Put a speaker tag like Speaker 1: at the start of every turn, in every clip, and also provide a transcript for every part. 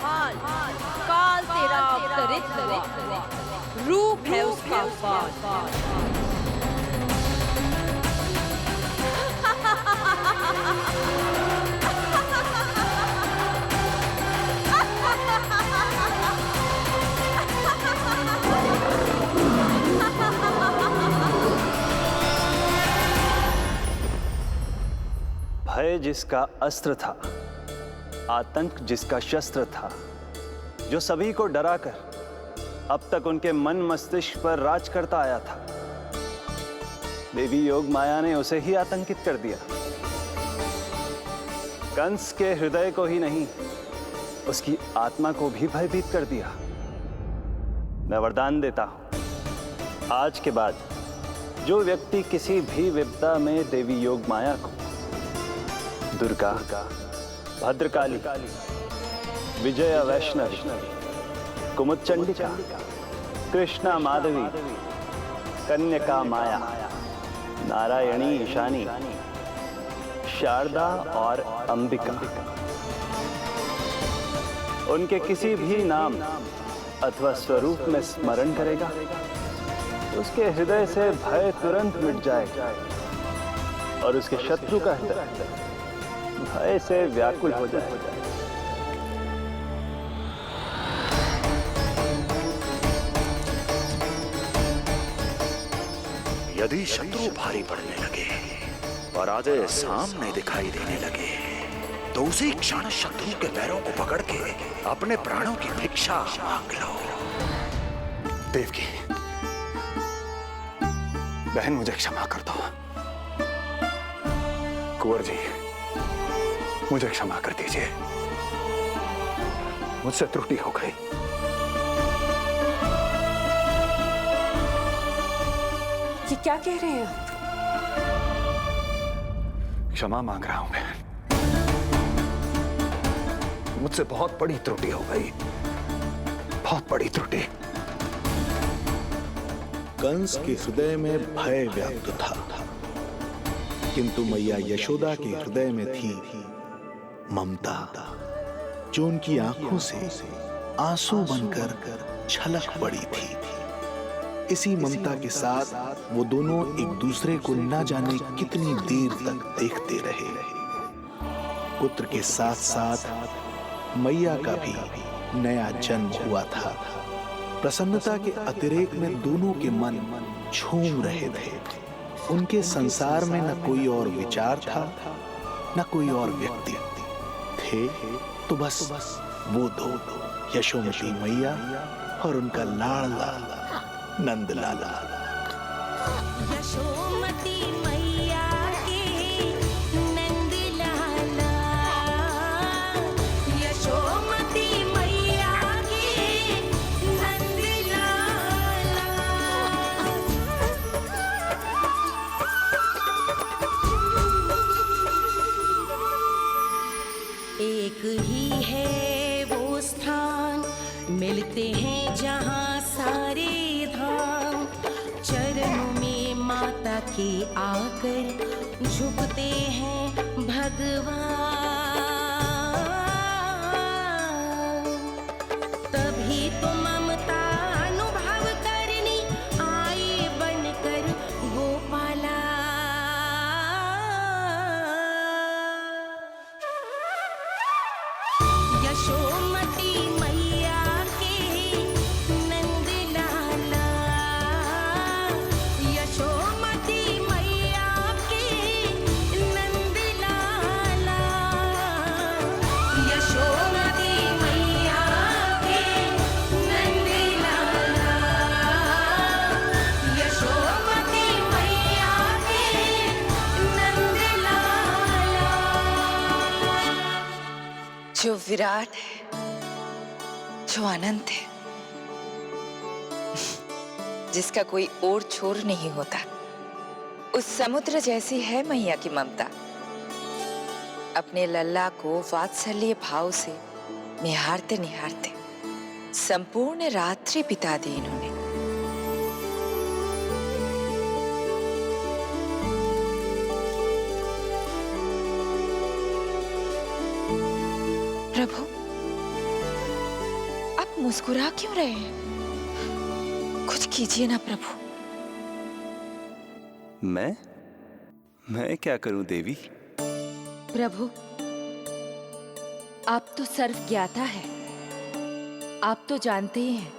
Speaker 1: काल तेरा अवतरित हुआ, रूप है उसका काल।
Speaker 2: भय जिसका अस्त्र था, आतंक जिसका शस्त्र था, जो सभी को डराकर अब तक उनके मन मस्तिष्क पर राज करता आया था, देवी योग माया ने उसे ही आतंकित कर दिया। कंस के हृदय को ही नहीं, उसकी आत्मा को भी भयभीत कर दिया। मैं वरदान देता हूं, आज के बाद जो व्यक्ति किसी भी विपदा में देवी योग माया को, दुर्गा, भद्रकाली, विजया वैष्णवी, कुमुदचंडिका, कृष्णा माधवी, कन्यका माया, नारायणी ईशानी, शारदा और अंबिका, उनके किसी भी नाम अथवा स्वरूप में स्मरण करेगा, उसके हृदय से भय तुरंत मिट जाएगा और उसके शत्रु का हृदय भय से व्याकुल हो जाएगा।
Speaker 3: यदि शत्रु भारी पड़ने लगे, पराजय सामने दिखाई देने लगे, तो उसी क्षण शत्रु के पैरों को पकड़ के अपने प्राणों की भिक्षा मांग लो।
Speaker 4: देवकी, बहन मुझे क्षमा कर दो। कुंवर जी, मुझे क्षमा कर दीजिए, मुझसे त्रुटि हो गई।
Speaker 1: ये क्या कह रहे हैं आप?
Speaker 4: क्षमा मांग रहा हूं बहन, मुझसे बहुत बड़ी त्रुटि हो गई, बहुत बड़ी त्रुटि।
Speaker 5: कंस के हृदय में भय व्याप्त था, किंतु मैया यशोदा के हृदय में थी ममता, जो उनकी आंखों से आंसू बनकर छलक पड़ी थी। इसी ममता के साथ वो दोनों एक दूसरे को न जाने कितनी देर तक देखते रहे। पुत्र के साथ साथ मैया का भी नया जन्म हुआ था। प्रसन्नता के अतिरेक में दोनों के मन झूम रहे थे। उनके संसार में न कोई और विचार था, न कोई और व्यक्ति थे, तो बस वो दो, यशोमती मैया और उनका लाडला नंद लाला।
Speaker 6: यशोमती मैया के नंद लाला, यशोमती मैया के नंद लाला। एक ही है वो स्थान, मिलते हैं जहाँ सारे धाम। चरणों में माता के आकर झुकते हैं भगवान। तभी तो ममता अनुभव करनी आए बनकर गोपाला। यशोमती मैया के नंद लाला, यशोमती मैया के नंद लाला, यशोमती मैया के नंद लाला, यशोमती मैया के नंद लाला।
Speaker 7: जो विराट है, जो अनंत है, जिसका कोई और छोर नहीं होता, उस समुद्र जैसी है मैया की ममता। अपने लल्ला को वात्सल्य भाव से निहारते निहारते संपूर्ण रात्रि बिता दी इन्होंने। प्रभु, मुस्कुरा क्यों रहे हैं? कुछ कीजिए ना प्रभु।
Speaker 2: मैं क्या करूं देवी?
Speaker 1: प्रभु, आप तो सर्वज्ञाता है। आप तो जानते ही हैं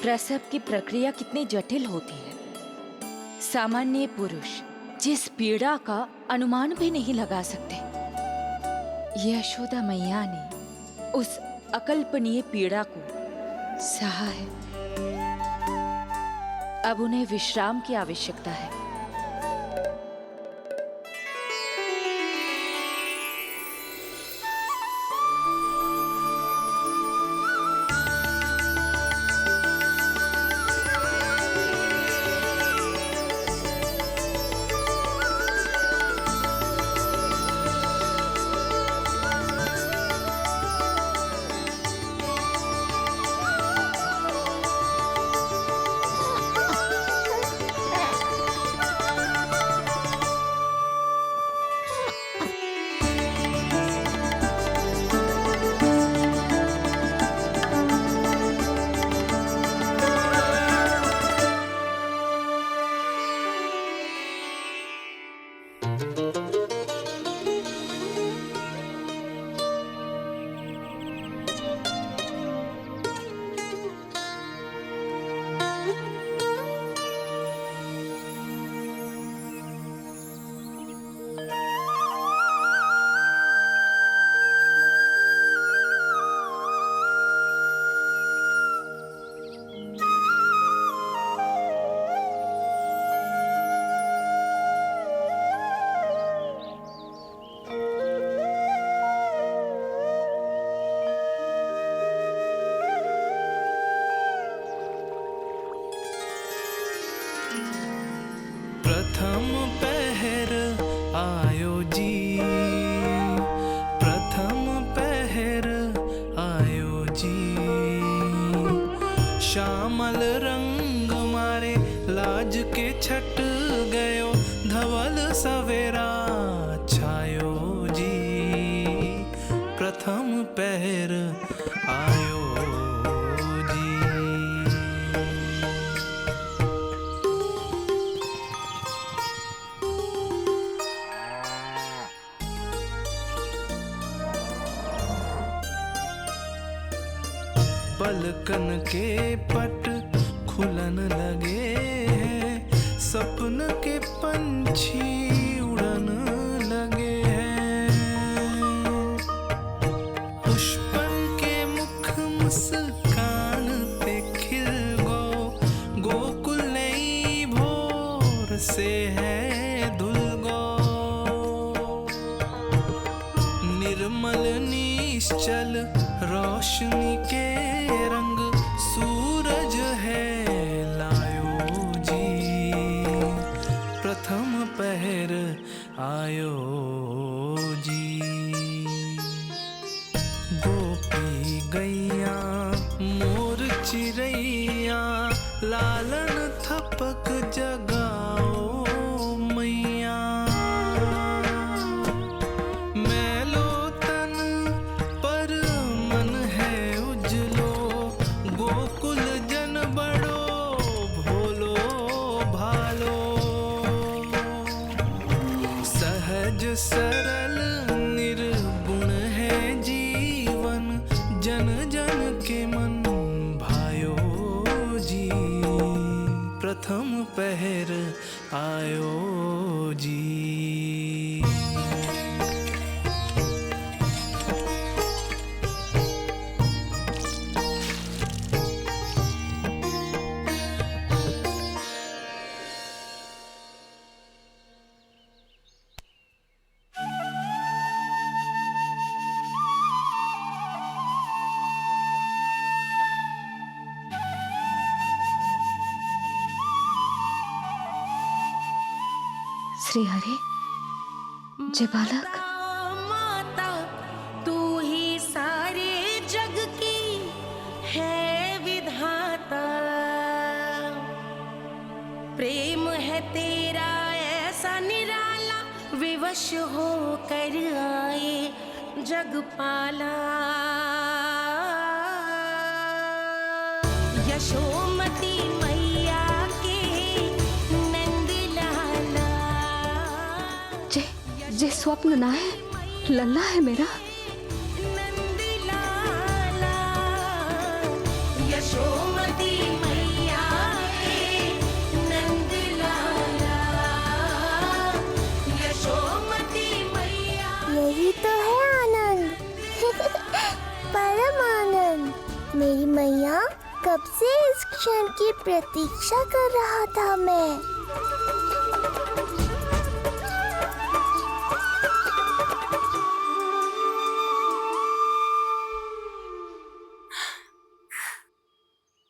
Speaker 1: प्रसव की प्रक्रिया कितनी जटिल होती है। सामान्य पुरुष जिस पीड़ा का अनुमान भी नहीं लगा सकते, यशोदा मैया ने उस अकल्पनीय पीड़ा को सहा है। अब उन्हें विश्राम की आवश्यकता है।
Speaker 8: प्रथम पहर आयो जी, प्रथम पहर आयो जी। श्यामल रंग मारे लाज के छट गयो, धवल सवेरा छायो जी। प्रथम पहर आयो जी। पलकन के पट खुलन लगे हैं, सपन के पंछी उड़न लगे हैं। पुष्पन के मुख मुस्कान पे खिल गो, गोकुल नई भोर से है धुल गो। निर्मल निश्चल रोशनी के रंग सूरज है लायो जी। प्रथम पहर आयो जी। गोपी गैया मोर चिड़ैया, लालन थपक जगाओ मैया। मैलो तन पर मन है उजलो, गोकुल जन बड़ो भोलो भालो। सहज सरल निर्गुण है जीवन, जन जन के मन भायो जी। प्रथम पहर आयो जी।
Speaker 1: श्री हरि, जय बालक।
Speaker 6: माता तू ही सारे जग की है विधाता। प्रेम है तेरा ऐसा निराला, विवश हो कर आए जग पाला। यशोमती मैया के नंद लाला।
Speaker 9: जे स्वप्न ना है, लल्ला है मेरा।
Speaker 6: नंद लाला यशोमती मैया के नंद लाला। यशोमती मैया।
Speaker 10: यही तो है आनंद। परम आनंद। मेरी मैया, कब से इस क्षण की प्रतीक्षा कर रहा था मैं।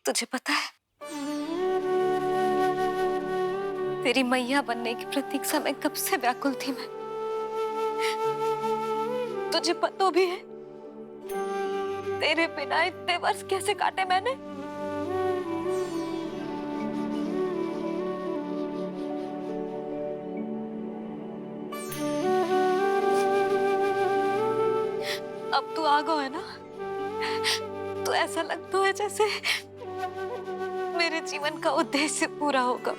Speaker 9: तुझे पता है, तेरी मैया बनने की प्रतीक्षा में कब से व्याकुल थी मैं। तुझे पता भी है तेरे बिना इतने वर्ष कैसे काटे मैंने। अब तू आ गया है ना, तो ऐसा लगता है जैसे मेरे जीवन का उद्देश्य पूरा होगा।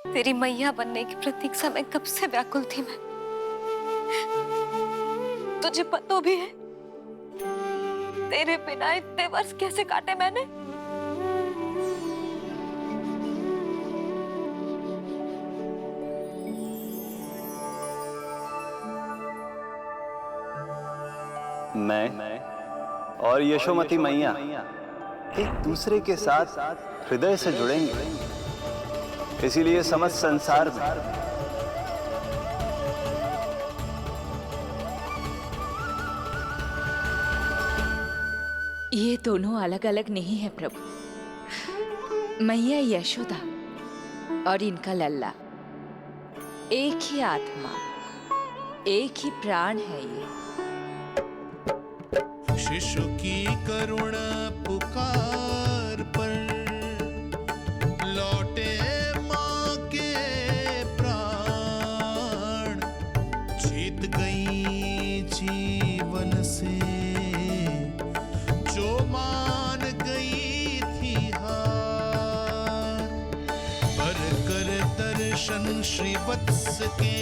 Speaker 9: तेरी मैया बनने की प्रतीक्षा में कब से व्याकुल थी मैं। तुझे पता भी है तेरे बिना इतने वर्ष कैसे काटे मैंने।
Speaker 2: मैं और यशोमती मैया एक दूसरे के साथ हृदय से जुड़ेंगे, इसीलिए समस्त संसार में
Speaker 1: ये दोनों अलग अलग नहीं है प्रभु। मैया यशोदा और इनका लल्ला एक ही आत्मा, एक ही प्राण है ये।
Speaker 8: शिशु की करुण पुकार पर लौटे माँ के प्राण, जीत गई जीवन से जो मान गई थी हार। पर कर दर्शन श्री वत्स के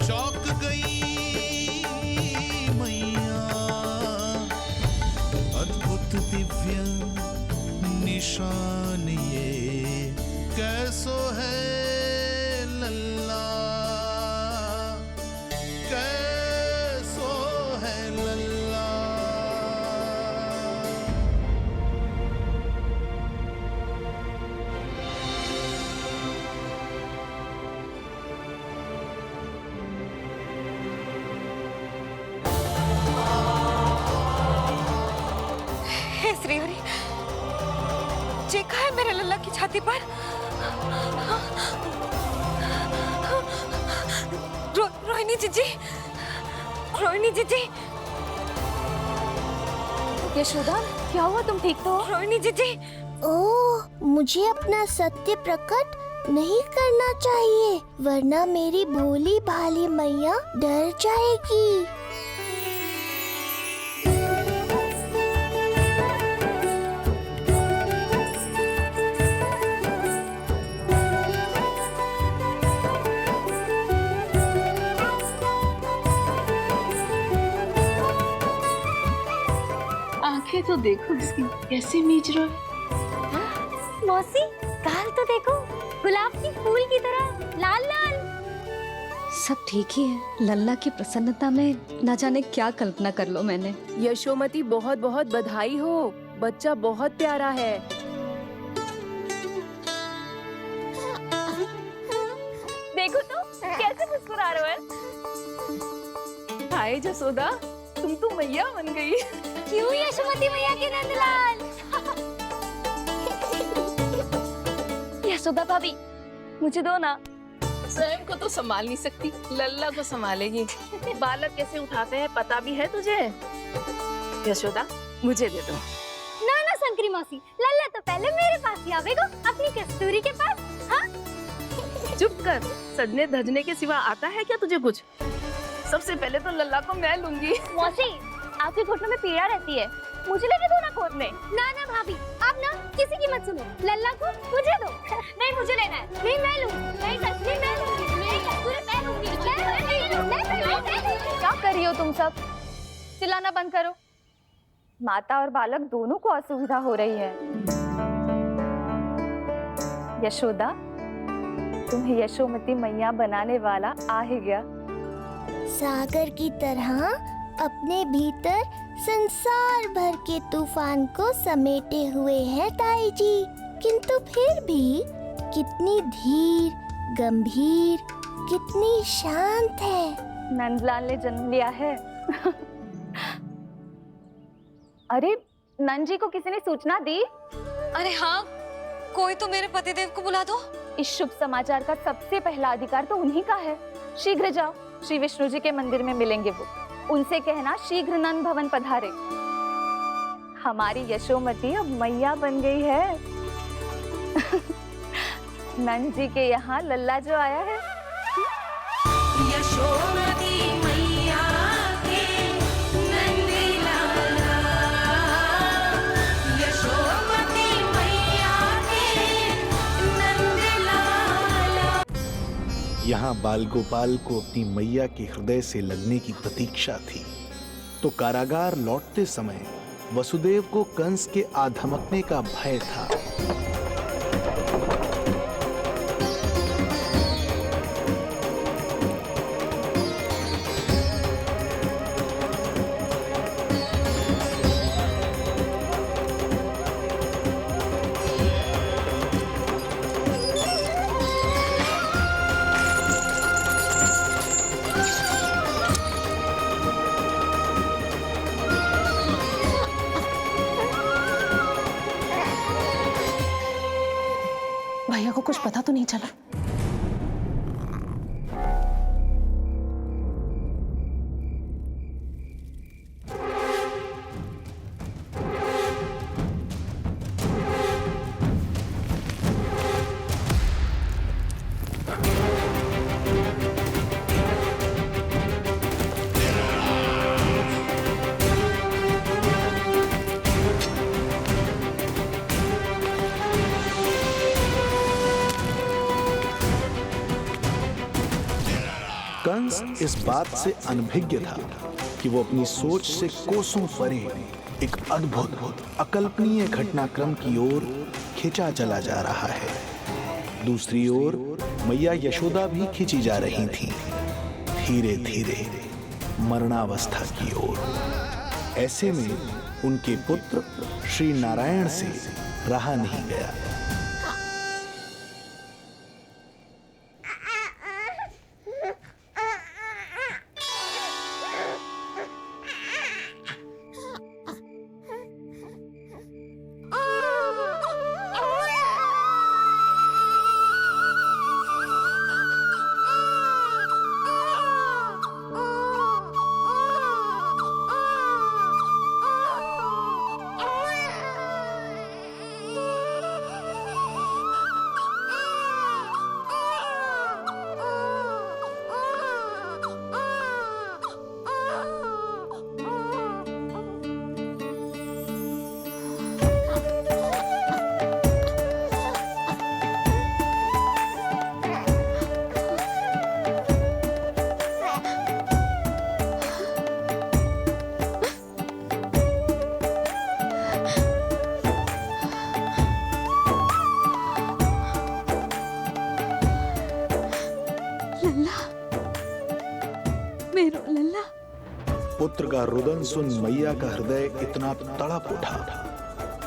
Speaker 8: चौक गई मैया, अद्भुत दिव्य निशान ये कैसो है लल्ला, कैसो है लल्ला।
Speaker 9: हे श्रीहरि, चेखा है मेरे लल्ला की छाती पर। रोहिणी जीजी, रोहिणी जीजी।
Speaker 10: यशोदा, क्या हुआ? तुम ठीक तो हो?
Speaker 9: रोहिणी जीजी।
Speaker 10: ओह, मुझे अपना सत्य प्रकट नहीं करना चाहिए, वरना मेरी भोली भाली मैया डर जाएगी।
Speaker 11: आंखें तो देखो इसकी कैसे मीच रहा है।
Speaker 10: मौसी, गाल तो देखो, गुलाब की फूल की तरह लाल लाल।
Speaker 9: सब ठीक ही है। लल्ला की प्रसन्नता में ना जाने क्या कल्पना कर लो मैंने।
Speaker 11: यशोमती, बहुत बहुत बधाई हो, बच्चा बहुत प्यारा है।
Speaker 9: देखो तो कैसे मुस्कुरा रहा है।
Speaker 11: हाय जसोदा, तुम तो मैया बन गई।
Speaker 10: क्यों यशोमती मैया के नंदलाल?
Speaker 9: यशोदा भाभी, मुझे दो ना,
Speaker 11: स्वयं को तो संभाल नहीं सकती, लल्ला को संभालेगी। बालक कैसे उठाते हैं पता भी है तुझे? यशोदा मुझे दे दो।
Speaker 10: ना ना संकरी मौसी, लल्ला तो पहले मेरे पास ही आवेगा, अपनी कस्तूरी के पास। हाँ?
Speaker 11: चुप कर, सजने धजने के सिवा आता है क्या तुझे कुछ? सबसे पहले तो लल्ला को मैं लूंगी।
Speaker 10: मौसी, आपके घुटनों में पीड़ा रहती है, मुझे लेने दो ना गोद में। ना ना भाभी, आप ना किसी की मत सुनो, लल्ला को मुझे दो। नहीं मुझे लेना है। नहीं मैं लूंगी। नहीं कस्तूरी मैं लूंगी। नहीं कस्तूरी मैं लूंगी।
Speaker 12: क्या कर रही हो तुम सब? चिल्लाना बंद करो। माता और बालक दोनों को असुविधा हो रही है। यशोदा, तुम्हें यशोमती मैया बनाने वाला आ ही गया।
Speaker 10: सागर की तरह अपने भीतर संसार भर के तूफान को समेटे हुए है ताई जी, किंतु फिर भी कितनी धीर, गंभीर, कितनी शांत है।
Speaker 12: नंदलाल ने जन्म लिया है। अरे नंद जी को किसी ने सूचना दी?
Speaker 9: अरे हाँ, कोई तो मेरे पतिदेव को बुला दो।
Speaker 12: इस शुभ समाचार का सबसे पहला अधिकार तो उन्हीं का है। शीघ्र जाओ, श्री विष्णु जी के मंदिर में मिलेंगे वो। उनसे कहना शीघ्र नंद भवन पधारे। हमारी यशोमती अब मैया बन गई है। नंद जी के यहाँ लल्ला जो आया है।
Speaker 6: यशोमती मैया के नंद लाला, यशोमती मैया के नंद लाला।
Speaker 5: यहाँ बाल गोपाल को अपनी मैया के हृदय से लगने की प्रतीक्षा थी, तो कारागार लौटते समय वसुदेव को कंस के आधमकने का भय था।
Speaker 11: भैया को कुछ पता तो नहीं चला?
Speaker 5: कंस इस बात से अनभिज्ञ था कि वो अपनी सोच से कोसों परे एक अद्भुत अकल्पनीय घटनाक्रम की ओर खिंचा चला जा रहा है। दूसरी ओर मैया यशोदा भी खिंची जा रही थी, धीरे धीरे मरणावस्था की ओर। ऐसे में उनके पुत्र श्री नारायण से रहा नहीं गया। पुत्र का रुदन सुन मैया का हृदय इतना तड़प उठा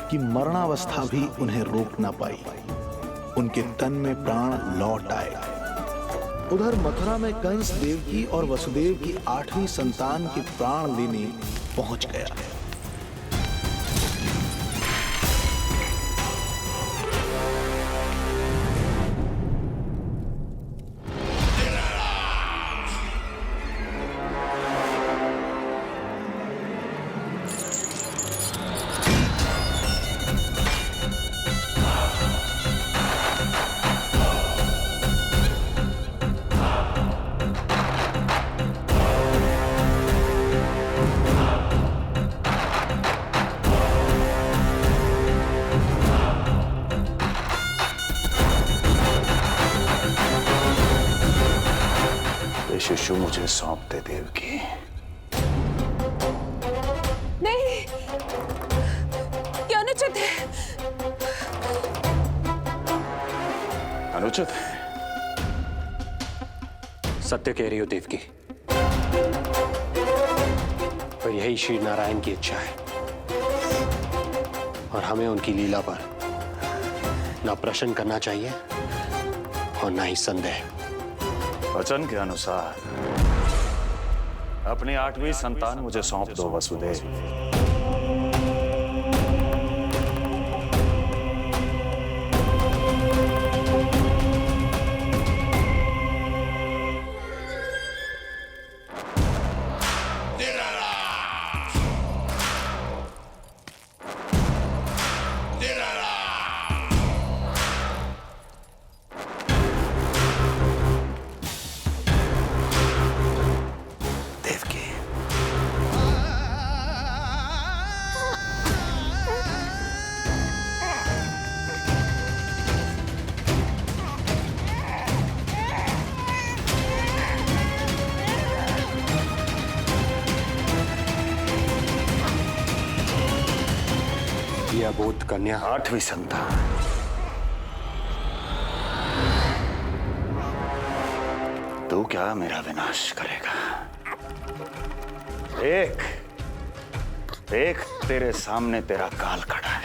Speaker 5: कि मरणावस्था भी उन्हें रोक न पाई। उनके तन में प्राण लौट आए। उधर मथुरा में कंस देवकी और वसुदेव की 8वीं संतान के प्राण लेने पहुंच गया।
Speaker 3: शिशु मुझे सौंप दे देवकी।
Speaker 11: नहीं, क्या अनुचित है?
Speaker 3: अनुचित है?
Speaker 13: सत्य कह रही हो देवकी, पर यही श्री नारायण की इच्छा है और हमें उनकी लीला पर न प्रश्न करना चाहिए और न ही संदेह।
Speaker 3: वचन के अनुसार अपनी 8वीं संतान मुझे सौंप दो वसुदेव।
Speaker 13: यह अबोध कन्या
Speaker 3: 8वीं संतान। तू क्या मेरा विनाश करेगा? एक तेरे सामने तेरा काल खड़ा है।